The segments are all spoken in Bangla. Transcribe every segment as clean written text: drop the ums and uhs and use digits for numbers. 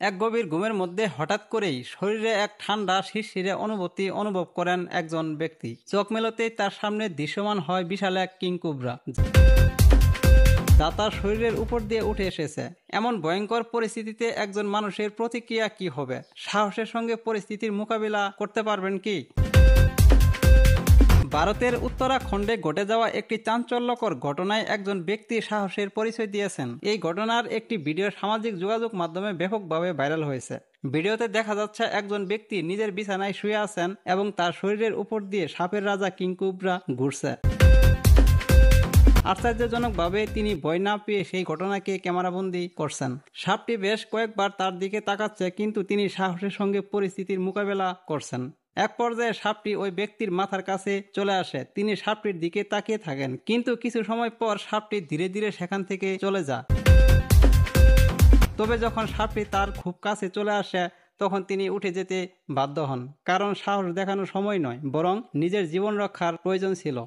এক গভীর ঘুমের মধ্যে হঠাৎ করেই শরীরে এক ঠান্ডা শিরশিরে অনুভূতি অনুভব করেন একজন ব্যক্তি। চোখ মেলতেই তার সামনে দৃশ্যমান হয় বিশাল এক কিংকোবরা, যা তার শরীরের উপর দিয়ে উঠে এসেছে। এমন ভয়ঙ্কর পরিস্থিতিতে একজন মানুষের প্রতিক্রিয়া কি হবে? সাহসের সঙ্গে পরিস্থিতির মোকাবিলা করতে পারবেন কি? ভারতের উত্তরাখণ্ডে ঘটে যাওয়া একটি চাঞ্চল্যকর ঘটনায় একজন ব্যক্তি সাহসের পরিচয় দিয়েছেন। এই ঘটনার একটি ভিডিও সামাজিক যোগাযোগ মাধ্যমে ব্যাপকভাবে ভাইরাল হয়েছে। ভিডিওতে দেখা যাচ্ছে একজন ব্যক্তি নিজের বিছানায় শুয়ে আছেন এবং তার শরীরের উপর দিয়ে সাপের রাজা কিংকোবরা ঘুরছে। আশ্চর্যজনকভাবে তিনি ভয় না পেয়ে সেই ঘটনাকে ক্যামেরাবন্দি করছেন। সাপটি বেশ কয়েকবার তার দিকে তাকাচ্ছে, কিন্তু তিনি সাহসের সঙ্গে পরিস্থিতির মোকাবেলা করছেন। এক পর্যায়ে সাপটি ওই ব্যক্তির মাথার কাছে চলে আসে। তিনি সাপটির দিকে তাকিয়ে থাকেন, কিন্তু কিছু সময় পর সাপটি ধীরে ধীরে সেখান থেকে চলে যায়। তবে যখন সাপটি তার খুব কাছে চলে আসে, তখন তিনি উঠে যেতে বাধ্য হন, কারণ সাহস দেখানোর সময় নয়, বরং নিজের জীবন রক্ষার প্রয়োজন ছিল।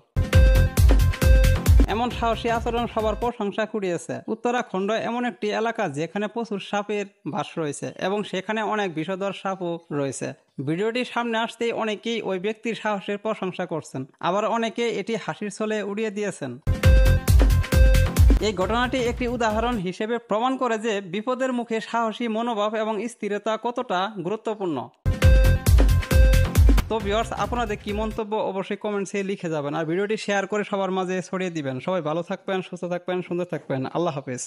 এমন সাহসী আচরণ সবার প্রশংসা কুড়িয়েছে। উত্তরাখণ্ড এমন একটি এলাকা যেখানে প্রচুর সাপের বাস রয়েছে এবং সেখানে অনেক বিষধর সাপও রয়েছে। ভিডিওটি সামনে আসতেই অনেকেই ওই ব্যক্তির সাহসের প্রশংসা করছেন, আবার অনেকে এটি হাসির ছলে উড়িয়ে দিয়েছেন। এই ঘটনাটি একটি উদাহরণ হিসেবে প্রমাণ করে যে বিপদের মুখে সাহসী মনোভাব এবং স্থিরতা কতটা গুরুত্বপূর্ণ। তো ভিউয়ার্স, আপনাদের কি মন্তব্য অবশ্যই কমেন্টসে লিখে যাবেন, আর ভিডিওটি শেয়ার করে সবার মাঝে ছড়িয়ে দিবেন। সবাই ভালো থাকবেন, সুস্থ থাকবেন, সুন্দর থাকবেন। আল্লাহ হাফেজ।